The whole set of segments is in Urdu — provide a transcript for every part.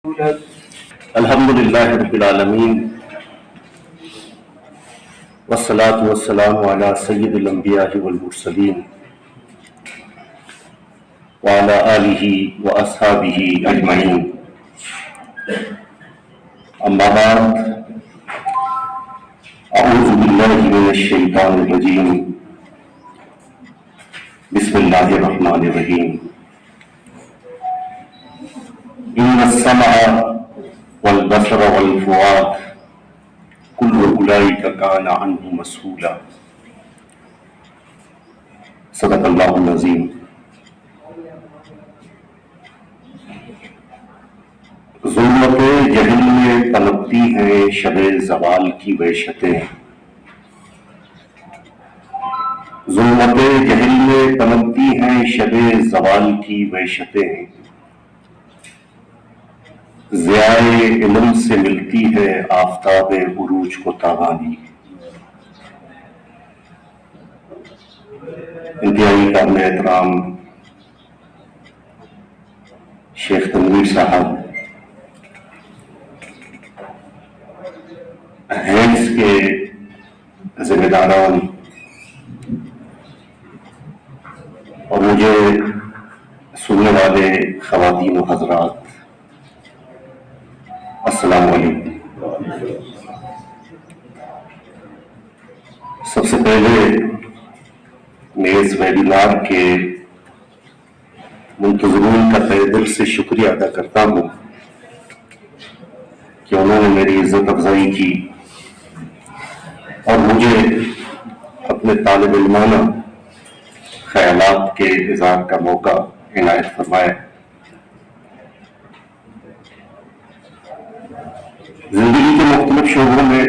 الحمدللہ رب العالمین والصلاة والسلام علی سید الانبیاء والمرسلین وعلی آلہ واصحابہ اجمعین، اما بعد، اعوذ باللہ من الشیطان الرجیم، بسم اللہ الرحمن الرحیم۔ ان السمع والبصر والفؤاد كل اولئک کان عنہ مسئولا۔ صدق اللہ العظیم۔ ظلمت جہل میں پنپتی ہیں شب زوال کی وحشتیں، ظلمت جہل میں پنپتی ہیں شب زوال کی وحشتیں، ضیاء علم سے ملتی ہے آفتاب عروج کو تابانی۔ انتہائی قابل احترام شیخ تنویر صاحب، ہینڈز کے ذمہ داران اور مجھے سننے والے خواتین و حضرات، السلام علیکم۔ سب سے پہلے میں اس ویبینار کے منتظمین کا تہہ دل سے شکریہ ادا کرتا ہوں کہ انہوں نے میری عزت افزائی کی اور مجھے اپنے طالب علمانہ خیالات کے اظہار کا موقع عنایت فرمایا۔ زندگی کے مختلف شعبوں میں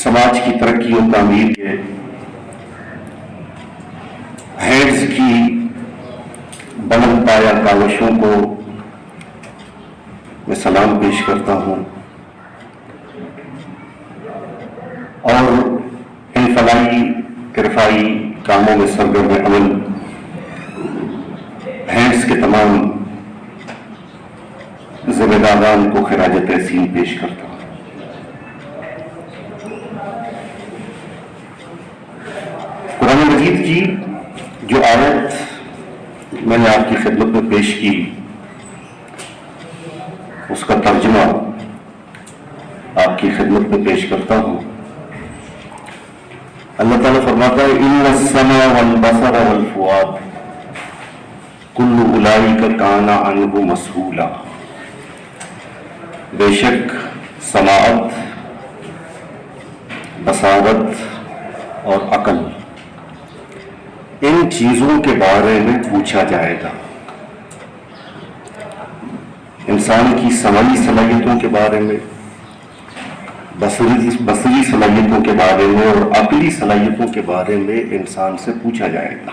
سماج کی ترقی و تعمیر کے ہینڈز کی بلند پایہ کاوشوں کو میں سلام پیش کرتا ہوں اور ان فلاحی رفائی کاموں میں سرگرم عمل ہینڈز کے تمام ذمہ داران کو خراج تحسین پیش کرتا ہوں۔ قرآن مجید کی جو آیت میں نے آپ کی خدمت میں پیش کی، اس کا ترجمہ آپ کی خدمت میں پیش کرتا ہوں۔ اللہ تعالیٰ فرماتا ہے ان السمع والبصر والفؤاد کل اولئک کان عنہ مسئولا۔ بے شک سماعت، بصارت اور عقل، ان چیزوں کے بارے میں پوچھا جائے گا۔ انسان کی سمعی صلاحیتوں کے بارے میں، بصری صلاحیتوں کے بارے میں اور عقلی صلاحیتوں کے بارے میں انسان سے پوچھا جائے گا۔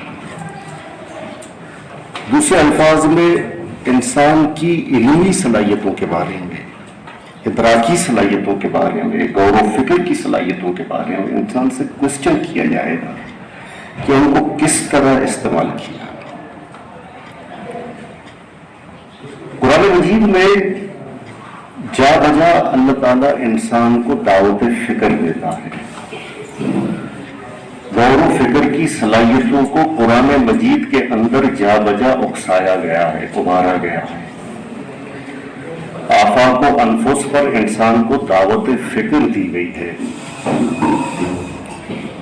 دوسرے الفاظ میں انسان کی علمی صلاحیتوں کے بارے میں، ادراکی صلاحیتوں کے بارے میں، غور و فکر کی صلاحیتوں کے بارے میں انسان سے کوسچن کیا جائے گا کہ ان کو کس طرح استعمال کیا۔ قرآن مجید میں جا بجا اللہ تعالیٰ انسان کو دعوت فکر دیتا ہے۔ غور و فکر کی صلاحیتوں کو قرآن مجید کے اندر جا بجا اکسایا گیا ہے، ابھارا گیا ہے۔ آفاق و انفس پر انسان کو دعوت فکر دی گئی ہے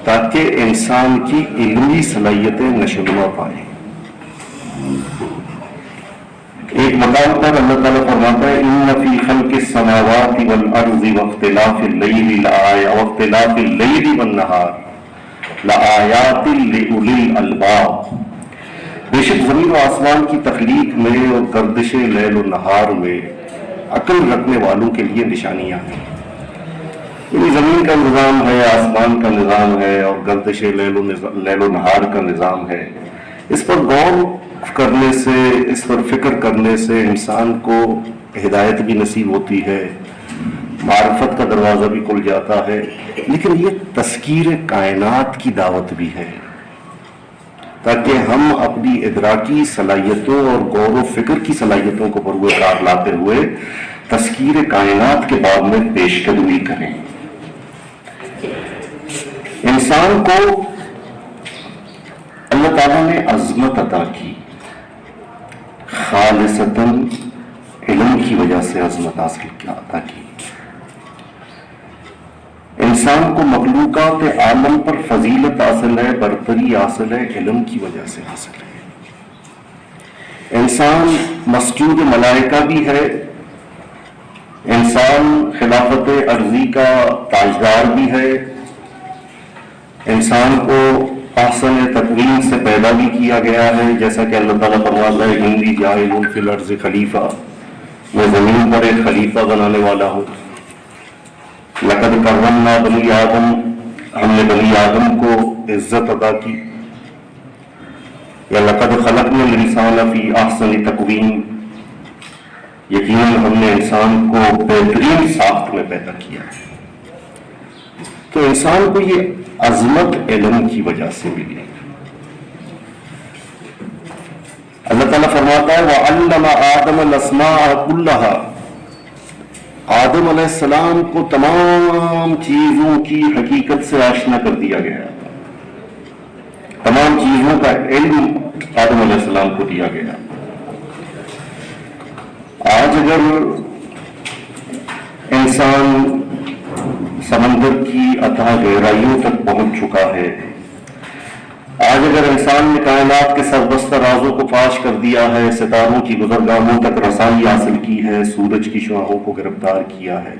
تاکہ انسان کی علمی صلاحیتیں نشوونما پائیں۔ ایک مقام پر اللہ تعالیٰ فرماتا ہے ان فی خلق السماوات والارض واختلاف اللیل والنہار لآیات لأولی الالباب۔ بے شک زمین و آسمان کی تخلیق میں اور گردش لیل و نہار میں عقل رکھنے والوں کے لیے نشانیاں ہیں۔ یعنی زمین کا نظام ہے، آسمان کا نظام ہے اور گردش لیل و نہار کا نظام ہے۔ اس پر غور کرنے سے، اس پر فکر کرنے سے انسان کو ہدایت بھی نصیب ہوتی ہے، معرفت کا دروازہ بھی کھل جاتا ہے، لیکن یہ تذکیر کائنات کی دعوت بھی ہے۔ تاکہ ہم اپنی ادراکی صلاحیتوں اور غور و فکر کی صلاحیتوں کو بروئے کار لاتے ہوئے تذکیر کائنات کے باب میں پیش قدمی کریں۔ انسان کو اللہ تعالیٰ نے عظمت عطا کی، خالصتاً علم کی وجہ سے عظمت عطا کی۔ انسان کو مخلوقات عالم پر فضیلت حاصل ہے، برتری حاصل ہے، علم کی وجہ سے حاصل ہے۔ انسان مسجود ملائکہ بھی ہے، انسان خلافت عرضی کا تاجدار بھی ہے، انسان کو احسن تقویم سے پیدا بھی کیا گیا ہے، جیسا کہ اللہ تعالیٰ فرماتا ہے انی جاعل فی الارض خلیفہ، میں زمین پر ایک خلیفہ بنانے والا ہوں۔ لقد کرمنا بنی آدم، ہم نے بنی آدم کو عزت عطا کی، یا لقد خلقنا الانسان فی احسن تقویم، یقیناً ہم نے انسان کو بہترین ساخت میں پیدا کیا ہے۔ تو انسان کو یہ عظمت علم کی وجہ سے ملی۔ اللہ تعالیٰ فرماتا ہے وَعَلَّمَ آدَمَ الْأَسْمَاءَ كُلَّهَا، آدم علیہ السلام کو تمام چیزوں کی حقیقت سے آشنا کر دیا گیا، تمام چیزوں کا علم آدم علیہ السلام کو دیا گیا۔ آج اگر انسان سمندر کی اتھاہ گہرائیوں تک پہنچ چکا ہے، آج اگر انسان نے کائنات کے سربستہ رازوں کو فاش کر دیا ہے، ستاروں کی گزرگاہوں تک رسائی حاصل کی ہے، سورج کی شعاعوں کو گرفتار کیا ہے،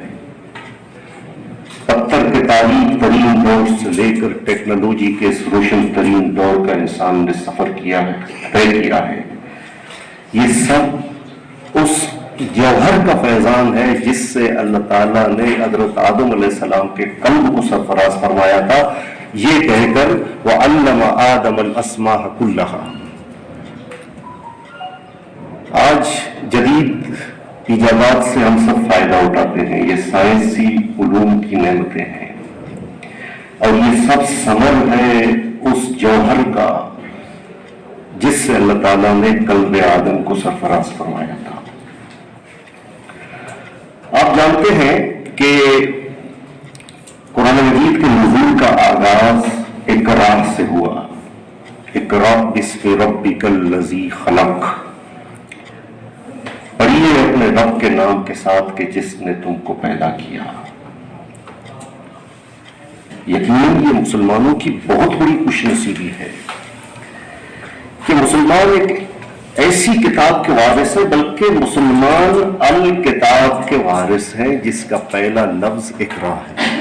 پتھر کے تاریک ترین دور سے لے کر ٹیکنالوجی کے اس روشن ترین دور کا انسان نے سفر کیا ہے، طے کیا ہے، یہ سب اس جوہر کا فیضان ہے جس سے اللہ تعالیٰ نے حضرت آدم علیہ السلام کے قلب کو سرفراز فرمایا تھا، یہ کہہ کر وَعَلَّمَ آدَمَ الْأَسْمَاءَ كُلَّهَا۔ آج جدید ایجادات سے ہم سب فائدہ اٹھاتے ہیں، یہ سائنسی علوم کی نعمتیں ہیں، اور یہ سب ثمر ہے اس جوہر کا جس سے اللہ تعالیٰ نے قلب آدم کو سرفراز فرمایا تھا۔ آپ جانتے ہیں کہ قرآن مجید کے نزول کا آغاز اقرا سے ہوا، اقرا باسم ربک الذی خلق، پڑھیے اپنے رب کے نام کے ساتھ کہ جس نے تم کو پیدا کیا۔ یقیناً یہ مسلمانوں کی بہت بڑی خوش نصیبی ہے کہ مسلمان ایک ایسی کتاب کے وارث ہے، بلکہ مسلمان الکتاب کے وارث ہیں جس کا پہلا لفظ اقرا ہے۔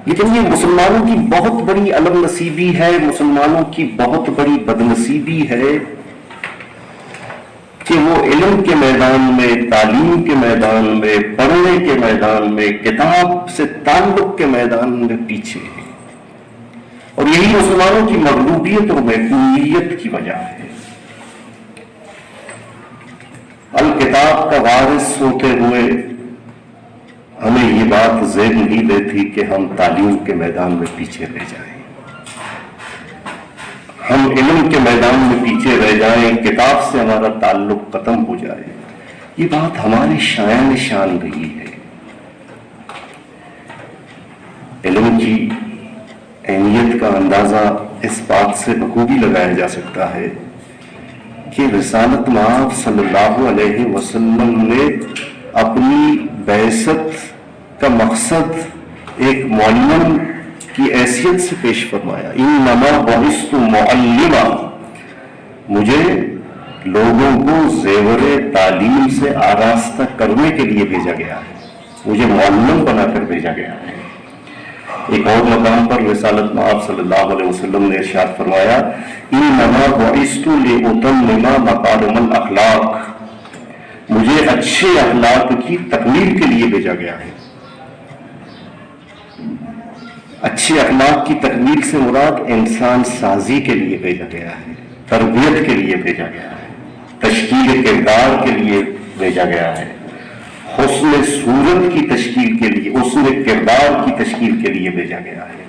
لیکن یہ مسلمانوں کی بہت بڑی علم نصیبی ہے، مسلمانوں کی بہت بڑی بد نصیبی ہے کہ وہ علم کے میدان میں، تعلیم کے میدان میں، پڑھنے کے میدان میں، کتاب سے تعلق کے میدان میں پیچھے ہیں، اور یہی مسلمانوں کی مغلوبیت اور محکومیت کی وجہ ہے۔ الکتاب کا وارث ہوتے ہوئے ہمیں یہ بات ذہن نہیں دیتی کہ ہم تعلیم کے میدان میں پیچھے رہ جائیں، ہم علم کے میدان میں پیچھے رہ جائیں، کتاب سے ہمارا تعلق ختم ہو جائے۔ یہ بات ہماری شان رہی ہے۔ علم کی اہمیت کا اندازہ اس بات سے بخوبی لگایا جا سکتا ہے کہ رسالت مآب صلی اللہ علیہ وسلم نے اپنی بعثت کا مقصد ایک معلم کی حیثیت سے پیش فرمایا، انما بعثت معلما، مجھے لوگوں کو زیور تعلیم سے آراستہ کرنے کے لیے بھیجا گیا ہے، مجھے معلم بنا کر بھیجا گیا ہے۔ ایک اور مقام پر رسالت مآب صلی اللہ علیہ وسلم نے ارشاد فرمایا انما بعثت لأتمم مکارم الاخلاق، مجھے اچھے اخلاق کی تکمیل کے لیے بھیجا گیا ہے۔ اچھے اخلاق کی تکمیل سے مراد انسان سازی کے لیے بھیجا گیا ہے، تربیت کے لیے بھیجا گیا ہے، تشکیل کردار کے لیے بھیجا گیا ہے، حسن صورت کی تشکیل کے لیے، حسن کردار کی تشکیل کے لیے بھیجا گیا ہے۔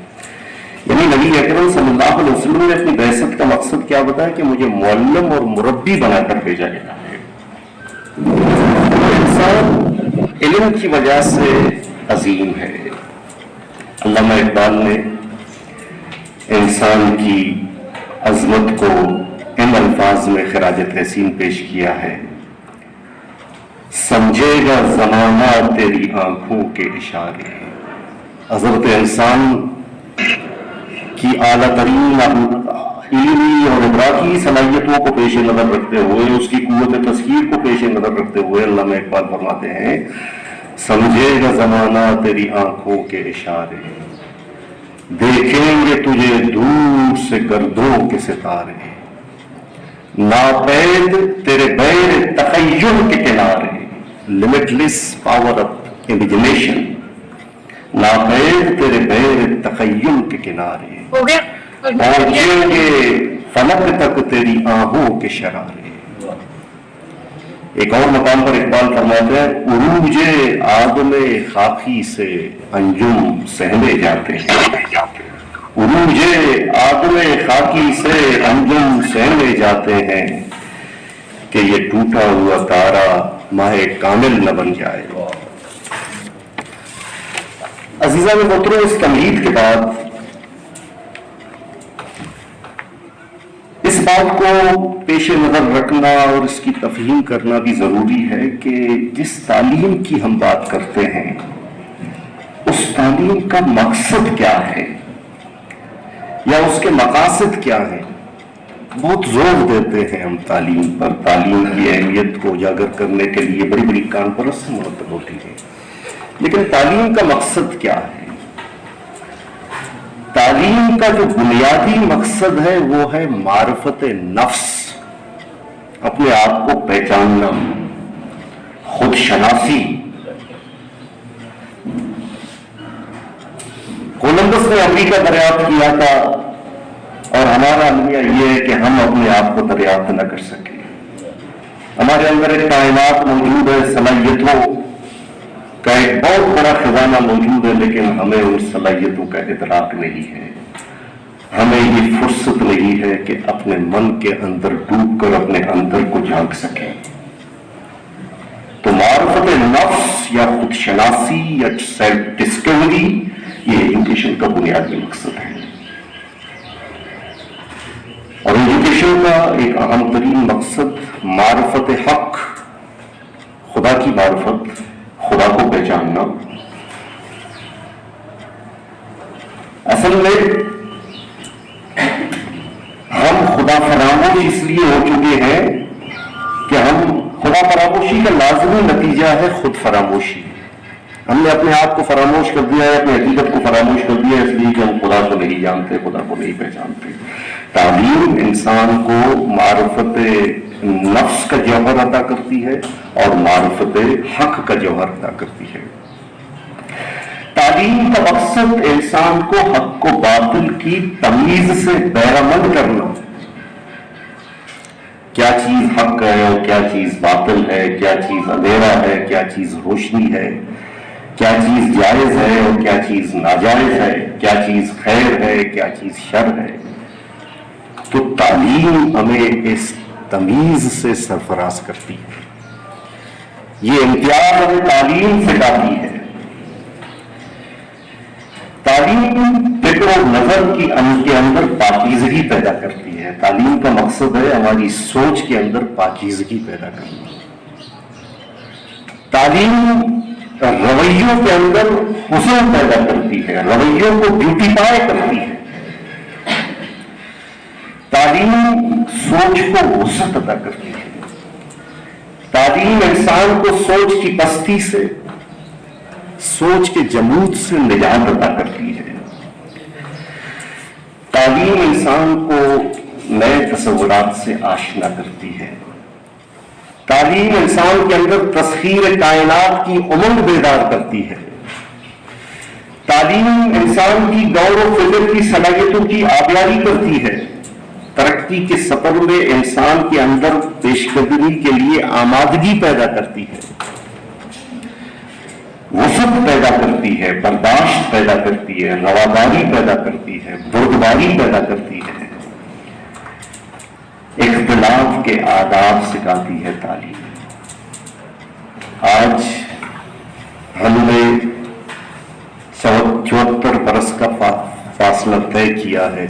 یعنی نبی اکرم صلی اللہ علیہ وسلم نے اپنی بعثت کا مقصد کیا بتایا کہ مجھے معلم اور مربی بنا کر بھیجا گیا ہے. انسان علم کی وجہ سے عظیم ہے. علامہ اقبال نے انسان کی عظمت کو ان الفاظ میں خراج تحسین پیش کیا ہے: سمجھے گا زمانہ تیری آنکھوں کے اشارے. حضرت انسان کی اعلیٰ ترین علمی اور ادراکی صلاحیتوں کو پیش نظر رکھتے ہوئے، اس کی قوت تذکیر کو پیش نظر رکھتے ہوئے علامہ اقبال فرماتے ہیں: سمجھے گا زمانہ تیری آنکھوں کے اشارے، دیکھیں گے تجھے دور سے گردوں کے ستارے، ناپید تیرے بیر تخیل کے کنارے. Limit less power of imagination, ناپید تیرے بیر تخیل کے کنارے، پہنچیں گے فلک تک تیری آہوں کے شرارے. ایک اور مقام پر اقبال فرماتے ہیں: عروج آدم خاکی سے انجم سہمے جاتے ہیں، عروج آدم خاکی سے انجم سہمے جاتے ہیں کہ یہ ٹوٹا ہوا تارا ماہ کامل نہ بن جائے. عزیزہ میں محترم، اس تمہید کے بعد اس بات کو پیش نظر رکھنا اور اس کی تفہیم کرنا بھی ضروری ہے کہ جس تعلیم کی ہم بات کرتے ہیں اس تعلیم کا مقصد کیا ہے یا اس کے مقاصد کیا ہیں. بہت زور دیتے ہیں ہم تعلیم پر، تعلیم کی اہمیت کو اجاگر کرنے کے لیے بڑی بڑی کانفرنس مرتب ہوتی ہے، لیکن تعلیم کا مقصد کیا ہے؟ تعلیم کا جو بنیادی مقصد ہے وہ ہے معرفت نفس، اپنے آپ کو پہچاننا، خود شناسی. کولمبس نے امریکہ دریافت کیا تھا اور ہمارا المیہ یہ ہے کہ ہم اپنے آپ کو دریافت نہ کر سکیں. ہمارے اندر ایک کائنات موجود ہے، صلاحیتوں کا ایک بہت بڑا خزانہ موجود ہے، لیکن ہمیں ان صلاحیتوں کا ادراک نہیں ہے. ہمیں یہ فرصت نہیں ہے کہ اپنے من کے اندر ڈوب کر اپنے اندر کو جھانک سکیں. تو معرفت نفس یا خود شناسی یا سیلف ڈسکوری یہ ایجوکیشن کا بنیادی مقصد ہے. اور ایجوکیشن کا ایک اہم ترین مقصد معرفت حق، خدا کی معرفت، خدا کو پہچاننا. اصل میں ہم خدا فراموش اس لیے ہو چکے ہیں کہ ہم خدا فراموشی کا لازمی نتیجہ ہے خود فراموشی. ہم نے اپنے آپ کو فراموش کر دیا ہے، اپنی حقیقت کو فراموش کر دیا ہے، اس لیے کہ ہم خدا کو نہیں جانتے، خدا کو نہیں پہچانتے. تعلیم انسان کو معرفت نفس کا جوہر عطا کرتی ہے اور معرفت حق کا جوہر عطا کرتی ہے. تعلیم کا مقصد انسان کو حق کو باطل کی تمیز سے بہرمند کرنا، کیا چیز حق ہے اور کیا چیز باطل ہے، کیا چیز اندھیرا ہے، کیا چیز روشنی ہے، کیا چیز جائز ہے اور کیا چیز ناجائز ہے، کیا چیز خیر ہے، کیا چیز شر ہے. تو تعلیم ہمیں اس تمیز سے سرفراز کرتی ہے. یہ امتیاز ہمیں تعلیم سے آتی ہے. تعلیم فکر و نظر کے اندر پاکیزگی پیدا کرتی ہے. تعلیم کا مقصد ہے ہماری سوچ کے اندر پاکیزگی پیدا کرنا. تعلیم رویوں کے اندر حسن پیدا کرتی ہے، رویوں کو بیوٹیفائی کرتی ہے. تعلیم سوچ کو وسعت عطا کرتی ہے. تعلیم انسان کو سوچ کی پستی سے، سوچ کے جمود سے نجات عطا کرتی ہے. تعلیم انسان کو نئے تصورات سے آشنا کرتی ہے. تعلیم انسان کے اندر تسخیر کائنات کی امنگ بیدار کرتی ہے. تعلیم انسان کی غور و فکر کی صلاحیتوں کی آبیاری کرتی ہے. ترقی کے سفر میں انسان کے اندر پیش قدمی کے لیے آمادگی پیدا کرتی ہے. وسعت پیدا کرتی ہے، برداشت پیدا کرتی ہے، رواداری پیدا کرتی ہے، بردباری پیدا کرتی ہے، اختلاف کے آداب سکھاتی ہے تعلیم۔ آج ہم نے 74 برس کا فاصلہ طے کیا ہے،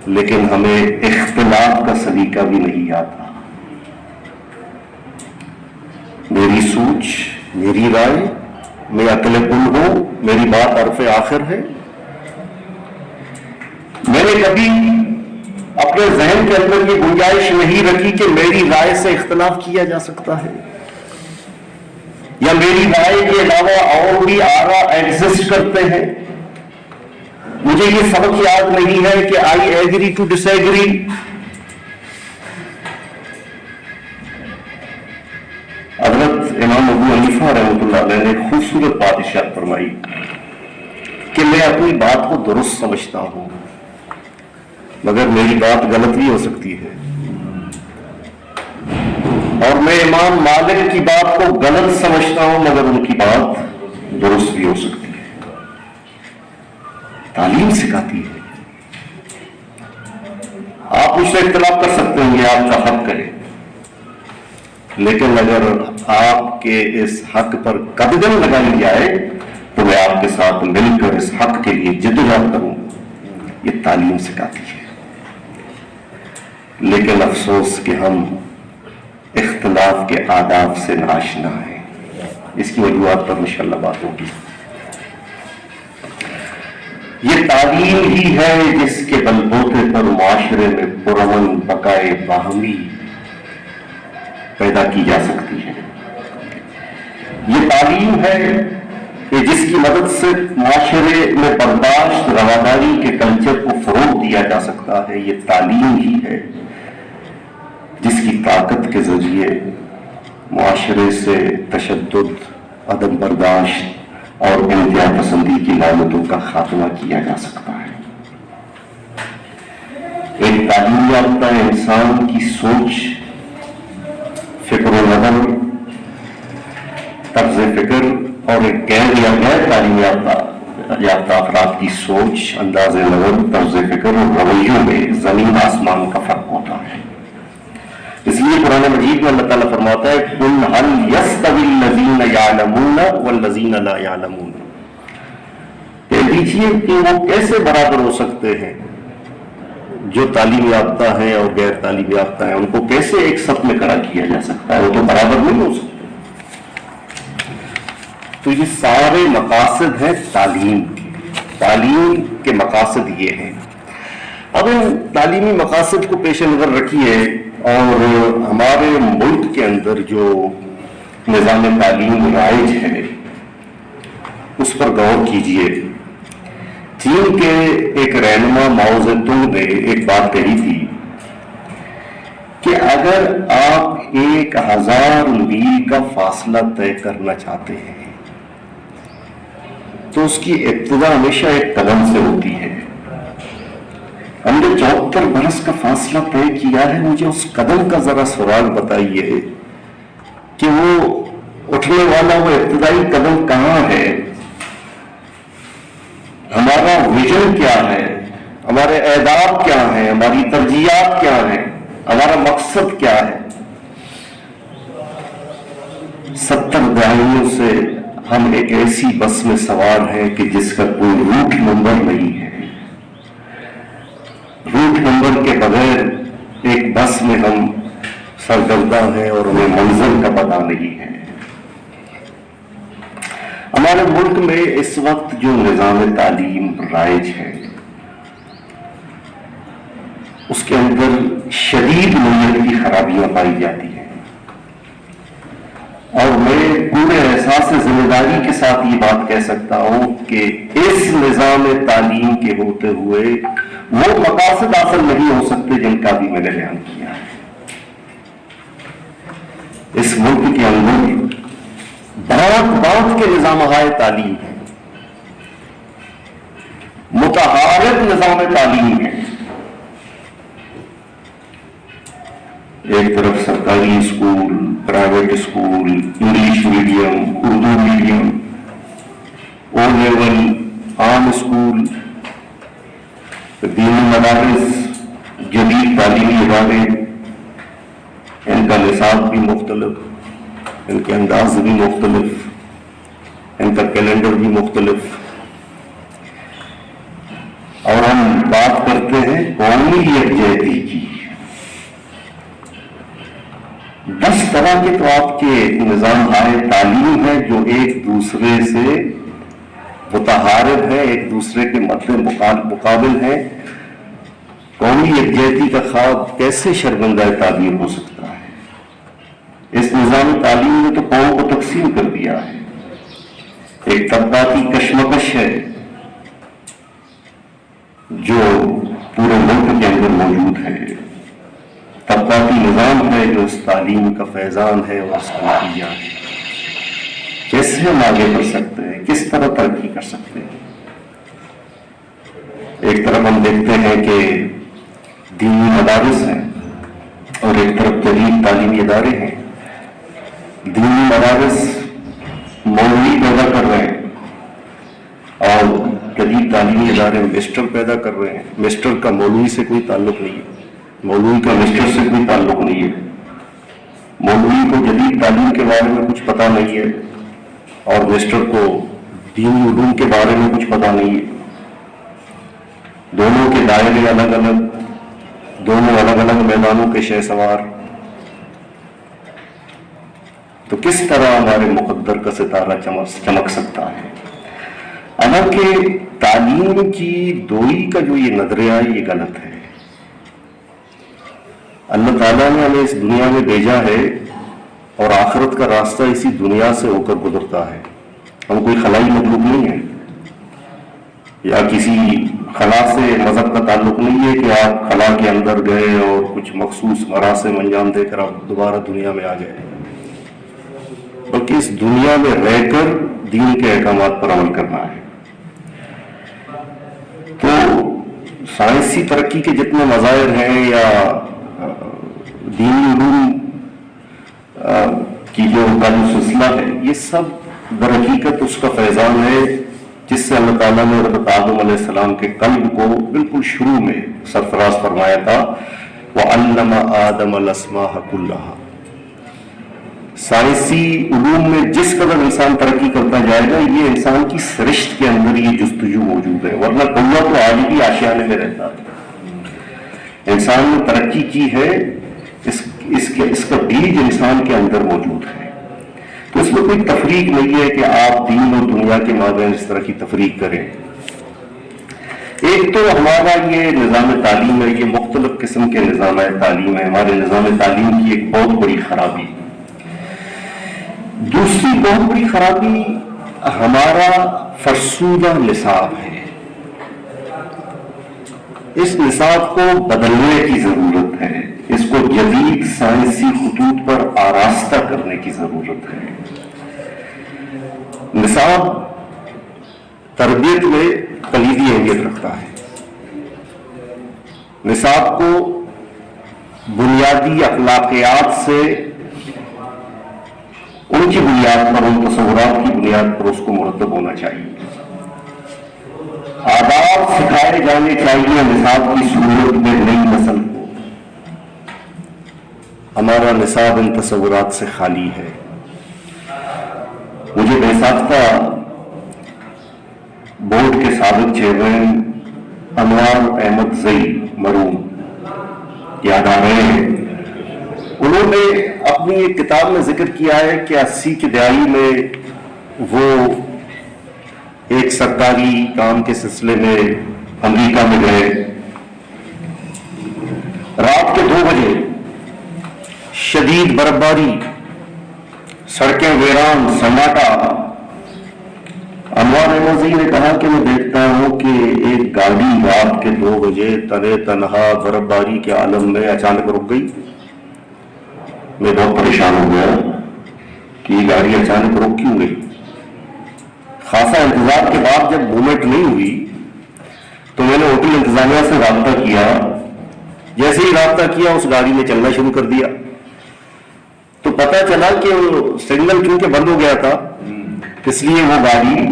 لیکن ہمیں اختلاف کا سلیقہ بھی نہیں آتا۔ میری سوچ، میری رائے، میں عقل کل ہوں، میری بات عرف آخر ہے۔ میں نے کبھی اپنے ذہن کے اندر یہ گنجائش نہیں رکھی کہ میری رائے سے اختلاف کیا جا سکتا ہے، یا میری رائے کے علاوہ اور بھی آرا ایگزسٹ کرتے ہیں۔ مجھے یہ سبق یاد نہیں ہے کہ I agree to disagree. حضرت امام ابو حنیفہ رحمۃ اللہ علیہ نے خوبصورت بات ارشاد فرمائی کہ میں اپنی بات کو درست سمجھتا ہوں، مگر میری بات غلط بھی ہو سکتی ہے، اور میں امام مالک کی بات کو غلط سمجھتا ہوں، مگر ان کی بات درست بھی ہو سکتی ہے۔ تعلیم سکھاتی ہے۔ آپ مجھ سے اختلاف کر سکتے ہیں، یہ آپ کا حق ہے، لیکن اگر آپ کے اس حق پر قدغن لگائی جائے تو میں آپ کے ساتھ مل کر اس حق کے لیے جدوجہد کروں۔ یہ تعلیم سکھاتی ہے۔ لیکن افسوس کہ ہم اختلاف کے آداب سے ناشنا ہیں۔ اس کی وجوہات پر انشاءاللہ بات ہوگی۔ یہ تعلیم ہی ہے جس کے بل بوتے پر معاشرے میں پرامن بقائے باہمی پیدا کی جا سکتی ہے۔ یہ تعلیم ہے کہ جس کی مدد سے معاشرے میں برداشت، رواداری کے کلچر کو فروغ دیا جا سکتا ہے۔ یہ تعلیم ہی ہے جس کی طاقت کے ذریعے معاشرے سے تشدد، عدم برداشت اور انتہا پسندی کی لعنتوں کا خاتمہ کیا جا سکتا ہے۔ ایک تعلیم یافتہ انسان کی سوچ، فکر و نظر، طرز فکر اور ایک غیر تعلیم یافتہ افراد کی سوچ، انداز نظر، طرز فکر اور رویوں میں زمین آسمان کا فرق ہوتا ہے۔ اس لیے قرآن مجید میں اللہ تعالیٰ فرماتا ہے قُلْ هَلْ يَسْتَوِي الَّذِينَ يَعْلَمُونَ وَالَّذِينَ لَا يَعْلَمُونَ، کہہ دیجیے کہ وہ کیسے برابر ہو سکتے ہیں، جو تعلیم یافتہ ہیں اور غیر تعلیم یافتہ ہیں، ان کو کیسے ایک صف میں کھڑا کیا جا سکتا ہے؟ وہ تو برابر نہیں ہو سکتے۔ تو یہ سارے مقاصد ہیں تعلیم کے۔ تعلیم کے مقاصد یہ ہیں۔ اب ان تعلیمی مقاصد کو پیش نظر رکھیے اور ہمارے ملک کے اندر جو نظام تعلیم رائج ہے اس پر غور کیجیے۔ چین کے ایک رہنما ماؤ زیدونگ نے ایک بات کہی تھی کہ اگر آپ 1000 میل کا فاصلہ طے کرنا چاہتے ہیں تو اس کی ابتدا ہمیشہ ایک قدم سے ہوتی ہے۔ ہم نے 74 برس کا فاصلہ طے کیا ہے، مجھے اس قدم کا ذرا سراغ بتائیے کہ وہ اٹھنے والا وہ ابتدائی قدم کہاں ہے؟ ہمارا ویژن کیا ہے؟ ہمارے اہداف کیا ہیں؟ ہماری ترجیحات کیا ہیں؟ ہمارا مقصد کیا ہے؟ 70 دہائیوں سے ہم ایک ایسی بس میں سوار ہیں کہ جس کا کوئی روٹ نمبر نہیں ہے۔ روٹ نمبر کے بغیر ایک بس میں ہم سرگرداں ہیں اور ہمیں منزل کا پتہ نہیں ہے۔ ہمارے ملک میں اس وقت جو نظام تعلیم رائج ہے اس کے اندر شدید نوعیت کی خرابیاں پائی جاتی ہیں، اور میں پورے احساس ذمہ داری کے ساتھ یہ بات کہہ سکتا ہوں کہ اس نظام تعلیم کے ہوتے ہوئے وہ مقاصد حاصل نہیں ہو سکتے جن کا بھی میں نے بیان کیا ہے۔ اس ملک کے اندر بات کے نظام تعلیم ہے، متعارف نظام تعلیم ہے۔ ایک طرف سرکاری school, private school, English medium, Urdu medium, O level, عام اسکول، دینی مدارس، جدید تعلیمی ادارے، ان کا نصاب بھی مختلف، ان کے انداز بھی مختلف، ان کا کیلنڈر بھی مختلف، اور ہم بات کرتے ہیں قومی یکجہتی کی۔ 10 طرح کے تو آپ کے نظام تعلیم ہے جو ایک دوسرے سے متحارب ہے، ایک دوسرے کے مقابل ہے۔ قومی یکجہتی کا خواب کیسے شرمندہ تعبیر ہو سکتا ہے؟ اس نظام تعلیم نے تو قوم کو تقسیم کر دیا ہے۔ ایک طبقاتی کشمکش ہے جو پورے ملک کے اندر موجود ہے، طبقاتی نظام ہے جو اس تعلیم کا فیضان ہے اور اس کا نتیجہ ہے۔ کیسے ہم آگے بڑھ سکتے ہیں؟ کس طرح ترقی کر سکتے ہیں؟ ایک طرف ہم دیکھتے ہیں کہ دینی مدارس ہیں اور ایک طرف جدید تعلیمی ادارے ہیں۔ دینی مدارس مولوی پیدا کر رہے ہیں اور جدید تعلیمی ادارے مسٹر پیدا کر رہے ہیں۔ مسٹر کا مولوی سے کوئی تعلق نہیں ہے، مولوی کا مسٹر سے کوئی تعلق نہیں ہے۔ مولوی کو جدید تعلیم کے بارے میں کچھ پتہ نہیں ہے اور مسٹر کو دینی علوم کے بارے میں کچھ پتہ نہیں ہے۔ دونوں کے دائرے الگ الگ، دونوں الگ الگ میدانوں کے شہ سوار۔ تو کس طرح ہمارے مقدر کا ستارہ چمک سکتا ہے؟ حالانکہ تعلیم کی دوئی کا جو یہ نظریہ ہے یہ غلط ہے۔ اللہ تعالیٰ نے ہمیں اس دنیا میں بھیجا ہے اور آخرت کا راستہ اسی دنیا سے ہو کر گزرتا ہے۔ ہم کوئی خلائی مخلوق نہیں ہے، یا کسی خلا سے مذہب کا تعلق نہیں ہے کہ آپ خلا کے اندر گئے اور کچھ مخصوص مراسم انجام دے کر آپ دوبارہ دنیا میں آ گئے، بلکہ اس دنیا میں رہ کر دین کے احکامات پر عمل کرنا ہے۔ تو سائنسی ترقی کے جتنے مظاہر ہیں یا دینی علوم کی جو سلسلہ ہے، یہ سب در حقیقت اس کا فیضان ہے جس سے اللہ تعالیٰ نے حضرت آدم علیہ السلام کے قلب کو بالکل شروع میں سرفراز فرمایا تھا، وَعَلَّمَ آدَمَ الْأَسْمَاءَ كُلَّهَا۔ سائنسی علوم میں جس قدر انسان ترقی کرتا جائے گا، یہ انسان کی سرشت کے اندر یہ جستجو موجود ہے، ورنہ کوا تو آج بھی آشیانے میں رہتا ہے۔ انسان نے ترقی کی ہے، اس کا بیج انسان کے اندر موجود ہے۔ تو اس میں کوئی تفریق نہیں ہے کہ آپ دین اور دنیا کے مابین اس طرح کی تفریق کریں۔ ایک تو ہمارا یہ نظام تعلیم ہے، یہ مختلف قسم کے نظام تعلیم ہے، ہمارے نظام تعلیم کی ایک بہت بڑی خرابی۔ دوسری بہت بڑی خرابی ہمارا فرسودہ نصاب ہے۔ اس نصاب کو بدلنے کی ضرورت ہے، اس کو جدید سائنسی خطوط پر آراستہ کرنے کی ضرورت ہے۔ نصاب تربیت میں کلیدی اہمیت رکھتا ہے۔ نصاب کو بنیادی اخلاقیات سے، ان کی بنیاد پر، ان تصورات کی بنیاد پر اس کو مرتب ہونا چاہیے۔ آداب سکھائے جانے چاہیے نصاب کی صورت میں نئی نسل کو۔ ہمارا نصاب ان تصورات سے خالی ہے۔ مجھے بے ساختہ بورڈ کے سابق چیئرمین انوار احمد زئی مرحوم یاد آ رہے ہیں۔ انہوں نے اپنی ایک کتاب میں ذکر کیا ہے کہ 80 کی دہائی میں وہ ایک سرکاری کام کے سلسلے میں امریکہ میں گئے۔ رات کے 2 بجے شدید برفباری، سڑکیں ویران، سناٹا۔ انوار احمد زئی نے کہا کہ میں دیکھتا ہوں کہ ایک گاڑی رات کے 2 بجے تنے تنہا برفباری کے عالم میں اچانک رک گئی۔ میں بہت پریشان ہو گیا کہ یہ گاڑی اچانک رک کیوں گئی۔ خاصا انتظار کے بعد جب موومنٹ نہیں ہوئی تو میں نے ہوٹل انتظامیہ سے رابطہ کیا۔ جیسے ہی رابطہ کیا اس گاڑی نے چلنا شروع کر دیا، تو پتہ چلا کہ سگنل چونکہ بند ہو گیا تھا، اس لیے وہ گاڑی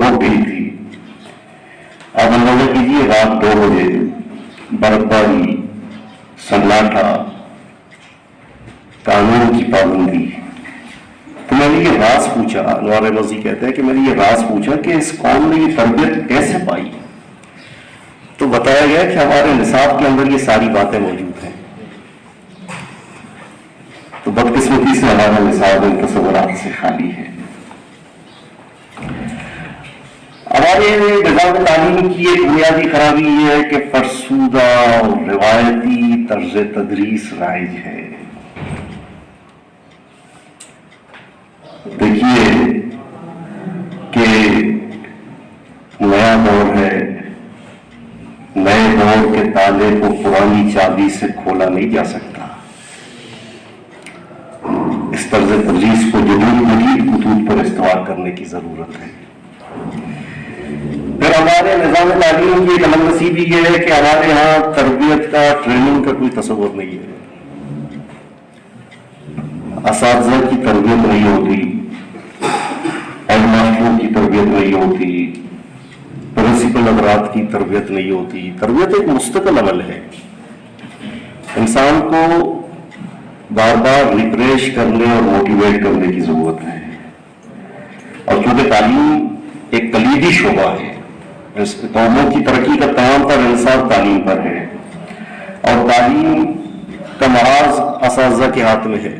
بہت ڈھیل تھی. اب اندازہ کیجیے رات 2 بجے برفباری، سناٹا، قانون کی پابندی. تو میں نے یہ راز پوچھا، انوار احمد کہتے ہیں کہ میں نے یہ راز پوچھا کہ اس قوم نے یہ تربیت کیسے پائی. تو بتایا گیا کہ ہمارے نصاب کے اندر یہ ساری باتیں موجود ہیں. تو بدقسمتی سے ہمارا نصاب ان تصورات سے خالی ہے. ہمارے نظام تعلیم کی ایک بنیادی خرابی یہ ہے کہ فرسودہ اور روایتی طرز تدریس رائج ہے. دیکھیے کہ نیا دور ہے، نئے دور کے تالے کو پرانی چابی سے کھولا نہیں جا سکتا. اس طرز تدریس کو جدید خطوط پر استوار کرنے کی ضرورت ہے. پھر ہمارے نظام تعلیم کی ایک اہم نصیبی یہ ہے کہ ہمارے ہاں تربیت کا، ٹریننگ کا کوئی تصور نہیں ہے. اساتذہ کی تربیت نہیں ہوتی، ہیڈ ماسٹروں کی تربیت نہیں ہوتی، پرنسپل حضرات کی تربیت نہیں ہوتی. تربیت ایک مستقل عمل ہے. انسان کو بار بار ریفریش کرنے اور موٹیویٹ کرنے کی ضرورت ہے. اور چونکہ تعلیم ایک کلیدی شعبہ ہے، قوموں کی ترقی کا تمام تر انحصار تعلیم پر ہے، اور تعلیم کا محاذ اساتذہ کے ہاتھ میں ہے.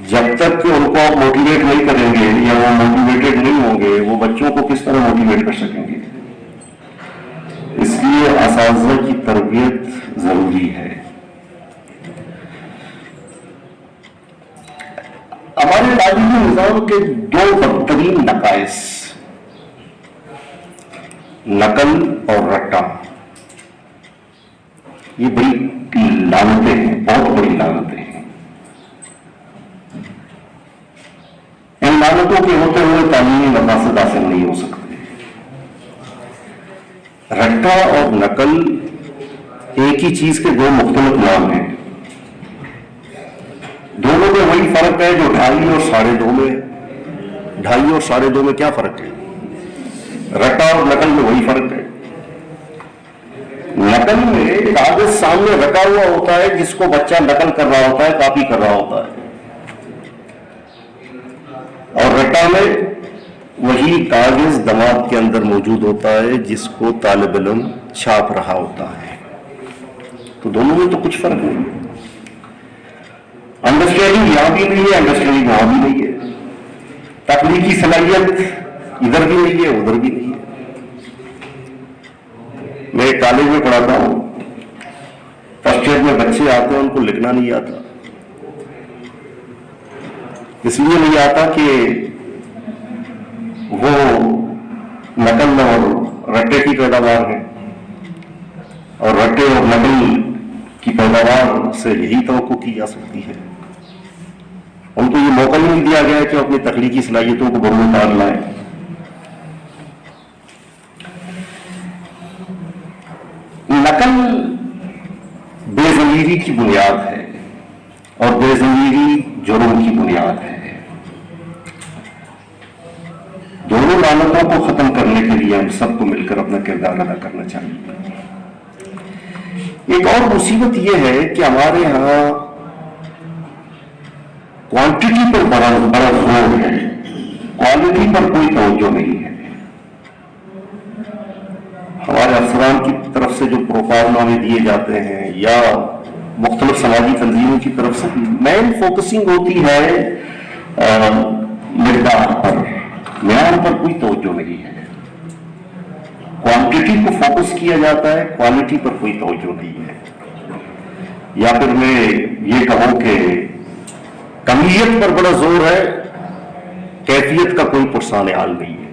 جب تک کہ ان کو آپ موٹیویٹ نہیں کریں گے یا وہ موٹیویٹڈ نہیں ہوں گے، وہ بچوں کو کس طرح موٹیویٹ کر سکیں گے؟ اس لیے اساتذہ کی تربیت ضروری ہے. ہمارے تعلیمی نظام کے 2 بدترین نقائص، نقل اور رٹا، یہ بڑی لعنتیں ہیں، بہت بڑی لعنتیں ہیں. ان لعنتوں کے ہوتے ہوئے تعلیمی مقاصد حاصل نہیں ہو سکتے. رٹا اور نقل ایک ہی چیز کے 2 مختلف نام ہیں. دونوں میں وہی فرق ہے جو 2.5 اور 2.5 میں ہے. 2.5 اور 2.5 میں کیا فرق ہے؟ رٹا اور نقل میں وہی فرق ہے. نقل میں کاغذ سامنے رکھا ہوا ہوتا ہے جس کو بچہ نقل کر رہا ہوتا ہے، کاپی کر رہا ہوتا ہے. اور رٹا میں وہی کاغذ دماغ کے اندر موجود ہوتا ہے جس کو طالب علم چھاپ رہا ہوتا ہے. تو دونوں میں تو کچھ فرق نہیں. انڈرسٹینڈنگ یہاں بھی نہیں ہے، انڈرسٹینڈنگ وہاں بھی نہیں ہے. تخلیقی صلاحیت ادھر بھی نہیں ہے، ادھر بھی نہیں ہے. میں ایک کالج میں پڑھاتا ہوں، فرسٹ ایئر میں بچے آتے ہیں، ان کو لکھنا نہیں آتا. اس لیے نہیں آتا کہ وہ نقل اور رٹے کی پیداوار ہے، اور رٹے اور نقل کی پیداوار سے یہی توقع کی جا سکتی ہے. ان کو یہ موقع نہیں دیا گیا کہ اپنی تخلیقی صلاحیتوں کو بروئے کار لائیں. نقل بے ضمیری کی بنیاد ہے اور بے ضمیری جرم کی بنیاد ہے. دونوں لعنتوں کو ختم کرنے کے لیے ہم سب کو مل کر اپنا کردار ادا کرنا چاہیے. ایک اور مصیبت یہ ہے کہ ہمارے ہاں کوانٹٹی پر بڑا زور ہے، کوالٹی پر کوئی توجہ نہیں ہے. ہمارے افسران کی طرف سے جو پروفائل نامے دیے جاتے ہیں یا مختلف سماجی تنظیموں کی طرف سے مین فوکسنگ ہوتی ہے مقدار پر، معیار پر کوئی توجہ نہیں ہے. کوانٹٹی کو فوکس کیا جاتا ہے، کوالٹی پر کوئی توجہ نہیں ہے. یا پھر میں یہ کہوں کہ کمیت پر بڑا زور ہے، کیفیت کا کوئی پرسان حال نہیں ہے.